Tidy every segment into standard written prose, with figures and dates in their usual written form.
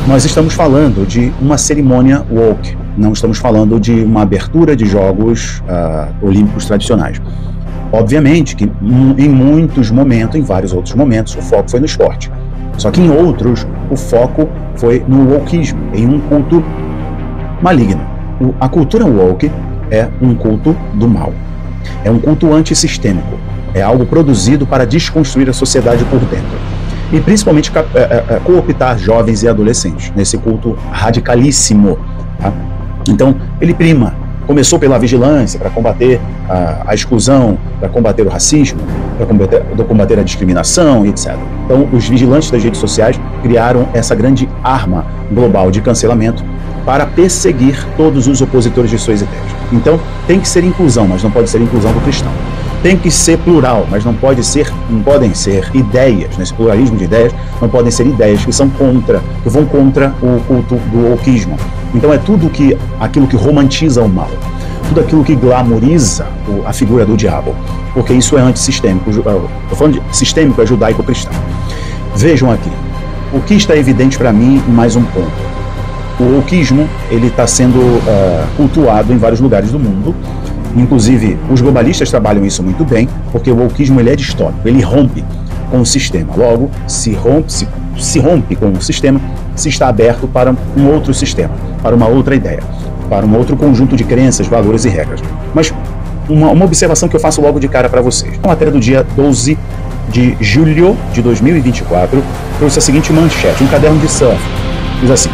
nós estamos falando de uma cerimônia woke, não estamos falando de uma abertura de Jogos Olímpicos tradicionais. Obviamente que em muitos momentos, em vários outros momentos, o foco foi no esporte. Só que em outros, o foco foi no wokeismo, em um culto maligno. A cultura woke é um culto do mal. É um culto antissistêmico. É algo produzido para desconstruir a sociedade por dentro. E principalmente cooptar jovens e adolescentes nesse culto radicalíssimo. Tá? Então, ele começou pela vigilância para combater a exclusão, para combater o racismo, para combater a discriminação, etc. Então, os vigilantes das redes sociais criaram essa grande arma global de cancelamento para perseguir todos os opositores de suas ideias. Então, tem que ser inclusão, mas não pode ser inclusão do cristão. Tem que ser plural, mas não podem ser ideias, nesse pluralismo de ideias, não podem ser ideias que vão contra o culto do wokeismo. Então é tudo aquilo que romantiza o mal, tudo aquilo que glamoriza a figura do diabo, porque isso é antissistêmico. Estou falando de sistêmico, é judaico-cristão. Vejam aqui, o que está evidente para mim, mais um ponto. O wokeismo, ele está sendo cultuado em vários lugares do mundo. Inclusive, os globalistas trabalham isso muito bem, porque o wokeismo ele é distópico, ele rompe com o sistema. Logo, se rompe com o sistema, se está aberto para um outro sistema, para uma outra ideia, para um outro conjunto de crenças, valores e regras. Mas uma observação que eu faço logo de cara para vocês. A matéria do dia 12 de julho de 2024 trouxe a seguinte manchete, um caderno de surf. Diz assim: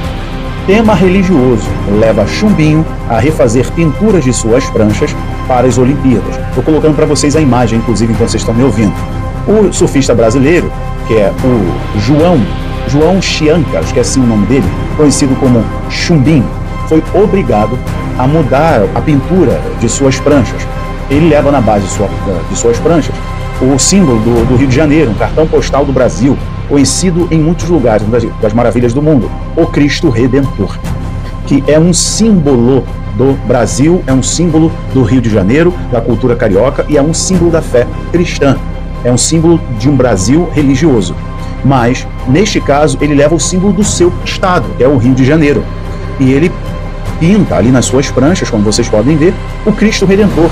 tema religioso leva Chumbinho a refazer pinturas de suas pranchas para as Olimpíadas. Estou colocando para vocês a imagem, inclusive, enquanto vocês estão me ouvindo. O surfista brasileiro, que é o João Chianca, acho que é assim o nome dele, conhecido como Chumbinho, foi obrigado a mudar a pintura de suas pranchas. Ele leva na base de suas pranchas o símbolo do Rio de Janeiro, um cartão postal do Brasil, conhecido em muitos lugares das maravilhas do mundo, o Cristo Redentor, que é um símbolo do Brasil, é um símbolo do Rio de Janeiro, da cultura carioca, e é um símbolo da fé cristã, é um símbolo de um Brasil religioso. Mas, neste caso, ele leva o símbolo do seu estado, que é o Rio de Janeiro, e ele pinta ali nas suas pranchas, como vocês podem ver, o Cristo Redentor,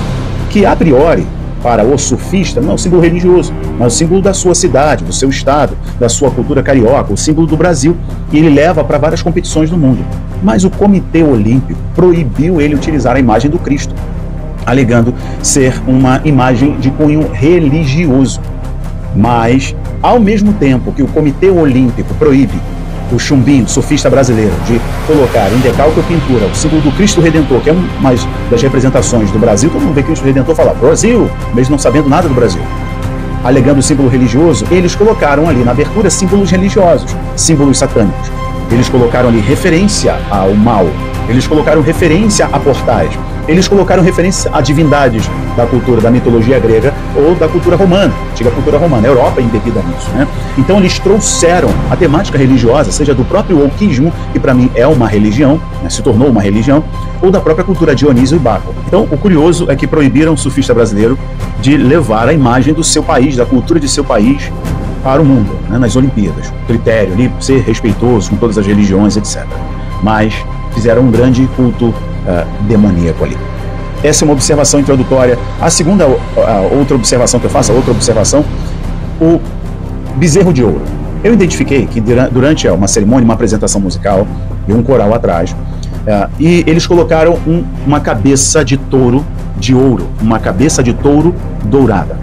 que a priori, para o surfista, não é um símbolo religioso, mas é o símbolo da sua cidade, do seu estado, da sua cultura carioca, o símbolo do Brasil, e ele leva para várias competições do mundo. Mas o Comitê Olímpico proibiu ele utilizar a imagem do Cristo, alegando ser uma imagem de cunho religioso. Mas, ao mesmo tempo que o Comitê Olímpico proíbe o Chumbinho, surfista brasileiro, de colocar em decalque ou pintura o símbolo do Cristo Redentor, que é uma das representações do Brasil, todo mundo vê Cristo Redentor falar Brasil, mesmo não sabendo nada do Brasil. Alegando o símbolo religioso, eles colocaram ali na abertura símbolos religiosos, símbolos satânicos. Eles colocaram ali referência ao mal, eles colocaram referência a portais, eles colocaram referência a divindades da cultura, da mitologia grega ou da cultura romana, antiga cultura romana, a Europa é embebida nisso, né? Então eles trouxeram a temática religiosa, seja do próprio wokeismo, que para mim é uma religião, né, se tornou uma religião, ou da própria cultura Dionísio e Baco. Então o curioso é que proibiram o surfista brasileiro de levar a imagem do seu país, da cultura de seu país, para o mundo, né, nas Olimpíadas. O critério ali, ser respeitoso com todas as religiões, etc. Mas fizeram um grande culto demoníaco ali. Essa é uma observação introdutória. A segunda, outra observação que eu faço, o bezerro de ouro. Eu identifiquei que durante uma cerimônia, uma apresentação musical e um coral atrás, e eles colocaram uma cabeça de touro de ouro, uma cabeça de touro dourada.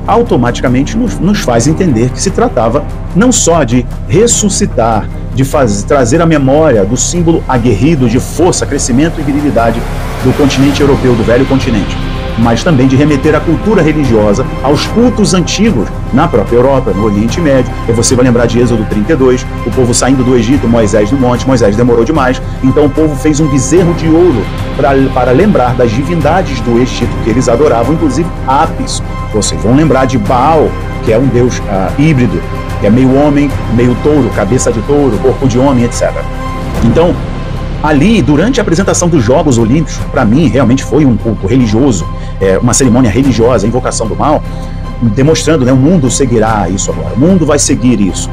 Automaticamente nos faz entender que se tratava não só de ressuscitar, de trazer a memória do símbolo aguerrido de força, crescimento e virilidade do continente europeu, do velho continente, mas também de remeter a cultura religiosa aos cultos antigos na própria Europa, no Oriente Médio. E você vai lembrar de Êxodo 32, o povo saindo do Egito, Moisés no monte, Moisés demorou demais, então o povo fez um bezerro de ouro para lembrar das divindades do Egito que eles adoravam, inclusive Apis. Vocês vão lembrar de Baal, que é um deus híbrido, que é meio homem, meio touro, cabeça de touro, corpo de homem, etc. Então, ali, durante a apresentação dos Jogos Olímpicos, para mim, realmente foi um culto religioso, uma cerimônia religiosa, a invocação do mal, demonstrando, né, o mundo seguirá isso agora, o mundo vai seguir isso.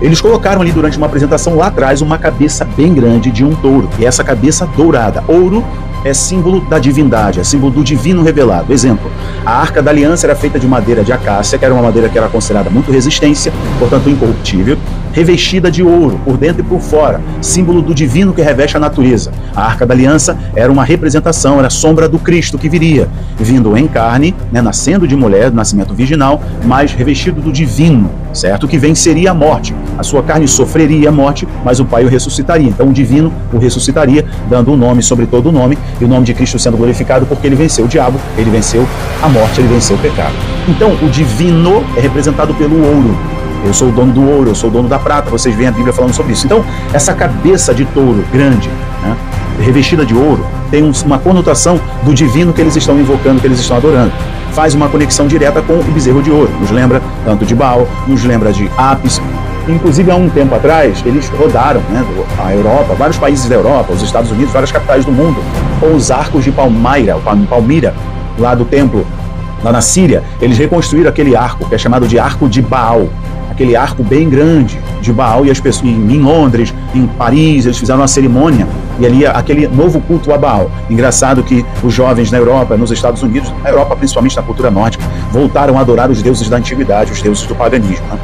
Eles colocaram ali durante uma apresentação lá atrás uma cabeça bem grande de um touro, e essa cabeça dourada. Ouro é símbolo da divindade, é símbolo do divino revelado. Exemplo, a Arca da Aliança era feita de madeira de acácia, que era uma madeira que era considerada muito resistência, portanto incorruptível, revestida de ouro, por dentro e por fora, símbolo do divino que reveste a natureza. A Arca da Aliança era uma representação, era a sombra do Cristo que viria, vindo em carne, né, nascendo de mulher, do nascimento virginal, mas revestido do divino, certo? Que venceria a morte. A sua carne sofreria a morte, mas o Pai o ressuscitaria. Então o divino o ressuscitaria, dando um nome sobre todo o nome, e o nome de Cristo sendo glorificado porque ele venceu o diabo, ele venceu a morte, ele venceu o pecado. Então o divino é representado pelo ouro. Eu sou o dono do ouro, eu sou o dono da prata, vocês veem a Bíblia falando sobre isso. Então, essa cabeça de touro grande, né, revestida de ouro, tem uma conotação do divino que eles estão invocando, que eles estão adorando. Faz uma conexão direta com o bezerro de ouro. Nos lembra tanto de Baal, nos lembra de Apis. Inclusive, há um tempo atrás, eles rodaram, né, a Europa, vários países da Europa, os Estados Unidos, várias capitais do mundo, com os arcos de Palmira, lá do templo, lá na Síria. Eles reconstruíram aquele arco, que é chamado de Arco de Baal. Aquele arco bem grande de Baal, e as pessoas em Londres, em Paris, eles fizeram uma cerimônia, e ali aquele novo culto a Baal. Engraçado que os jovens na Europa, nos Estados Unidos, na Europa principalmente na cultura nórdica, voltaram a adorar os deuses da antiguidade, os deuses do paganismo, né?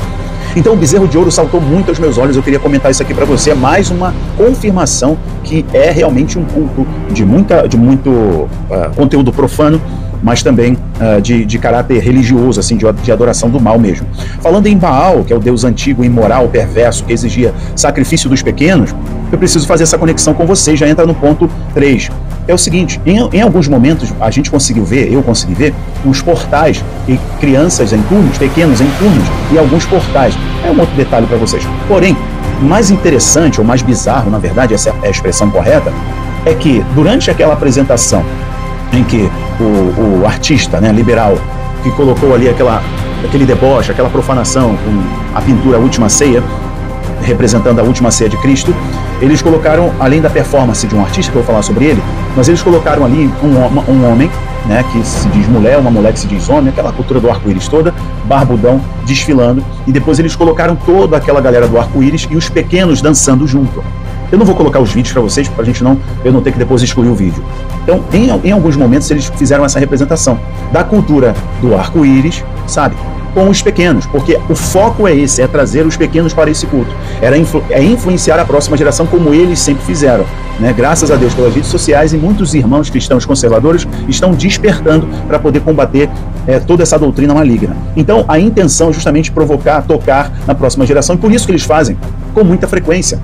Então o bezerro de ouro saltou muito aos meus olhos. Eu queria comentar isso aqui para você. É mais uma confirmação que é realmente um culto de muito conteúdo profano, mas também de caráter religioso, assim, de adoração do mal mesmo. Falando em Baal, que é o deus antigo, imoral, perverso, que exigia sacrifício dos pequenos, eu preciso fazer essa conexão com vocês. Já entra no ponto 3. É o seguinte, em alguns momentos a gente conseguiu ver, eu consegui ver, uns portais e crianças em turnos, pequenos em turnos, e alguns portais. É um outro detalhe para vocês. Porém, mais interessante, ou mais bizarro, na verdade, essa é a expressão correta, é que durante aquela apresentação em que o artista, né, liberal, que colocou ali aquele deboche, aquela profanação com a pintura Última Ceia, representando a última ceia de Cristo, eles colocaram, além da performance de um artista, que eu vou falar sobre ele, mas eles colocaram ali um homem, né, que se diz mulher, uma mulher que se diz homem, aquela cultura do arco-íris toda, barbudão, desfilando, e depois eles colocaram toda aquela galera do arco-íris e os pequenos dançando junto. Eu não vou colocar os vídeos para vocês, para eu não ter que depois excluir o vídeo. Então, em alguns momentos, eles fizeram essa representação da cultura do arco-íris, sabe? Com os pequenos, porque o foco é esse, é trazer os pequenos para esse culto. É influenciar a próxima geração como eles sempre fizeram, né? Graças a Deus pelas redes sociais, e muitos irmãos cristãos conservadores estão despertando para poder combater toda essa doutrina maligna. Então, a intenção é justamente provocar, tocar na próxima geração, e por isso que eles fazem com muita frequência.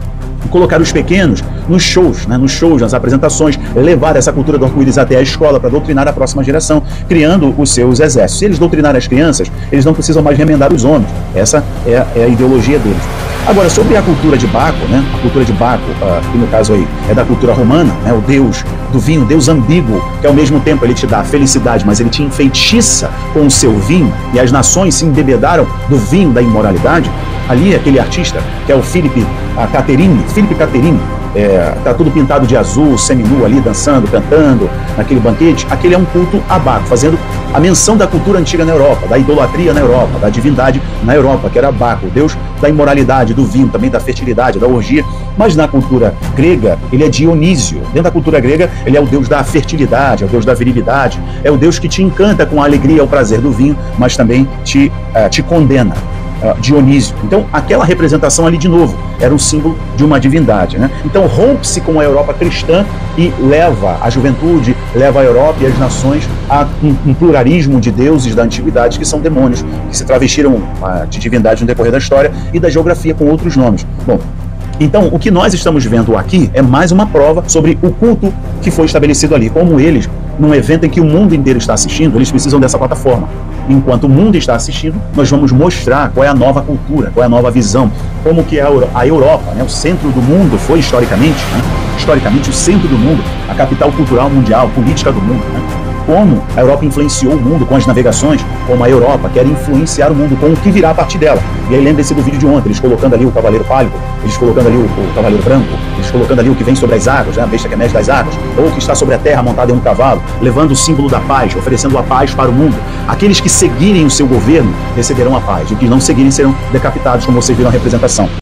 Colocar os pequenos nos shows, né, nas apresentações, levar essa cultura do arco-íris até a escola para doutrinar a próxima geração, criando os seus exércitos. Se eles doutrinarem as crianças, eles não precisam mais remendar os homens. Essa é a ideologia deles. Agora, sobre a cultura de Baco, né, a cultura de Baco, que no caso aí é da cultura romana, né, o deus do vinho, deus ambíguo, que ao mesmo tempo ele te dá felicidade, mas ele te enfeitiça com o seu vinho, e as nações se embebedaram do vinho da imoralidade. Ali, aquele artista, que é o Philippe Catterini, tá tudo pintado de azul, seminu ali, dançando, cantando, naquele banquete. Aquele é um culto a Baco, fazendo a menção da cultura antiga na Europa, da idolatria na Europa, da divindade na Europa, que era Baco, o deus da imoralidade, do vinho, também da fertilidade, da orgia. Mas na cultura grega, ele é Dionísio. Dentro da cultura grega, ele é o deus da fertilidade, é o deus da virilidade, é o deus que te encanta com a alegria e o prazer do vinho, mas também te condena. Dionísio. Então, aquela representação ali, de novo, era um símbolo de uma divindade, né? Então, rompe-se com a Europa cristã e leva a juventude, leva a Europa e as nações a um pluralismo de deuses da antiguidade, que são demônios, que se travestiram de divindade no decorrer da história e da geografia com outros nomes. Bom, então, o que nós estamos vendo aqui é mais uma prova sobre o culto que foi estabelecido ali. Como eles, num evento em que o mundo inteiro está assistindo, eles precisam dessa plataforma. Enquanto o mundo está assistindo, nós vamos mostrar qual é a nova cultura, qual é a nova visão, como que a Europa, né, o centro do mundo, foi historicamente o centro do mundo, a capital cultural mundial, política do mundo, né? Como a Europa influenciou o mundo com as navegações, como a Europa quer influenciar o mundo com o que virá a partir dela. E aí lembre-se do vídeo de ontem, eles colocando ali o cavaleiro pálido, eles colocando ali o cavaleiro branco, eles colocando ali o que vem sobre as águas, né, a besta que emerge das águas, ou o que está sobre a terra montado em um cavalo, levando o símbolo da paz, oferecendo a paz para o mundo. Aqueles que seguirem o seu governo receberão a paz, e os que não seguirem serão decapitados, como vocês viram a representação.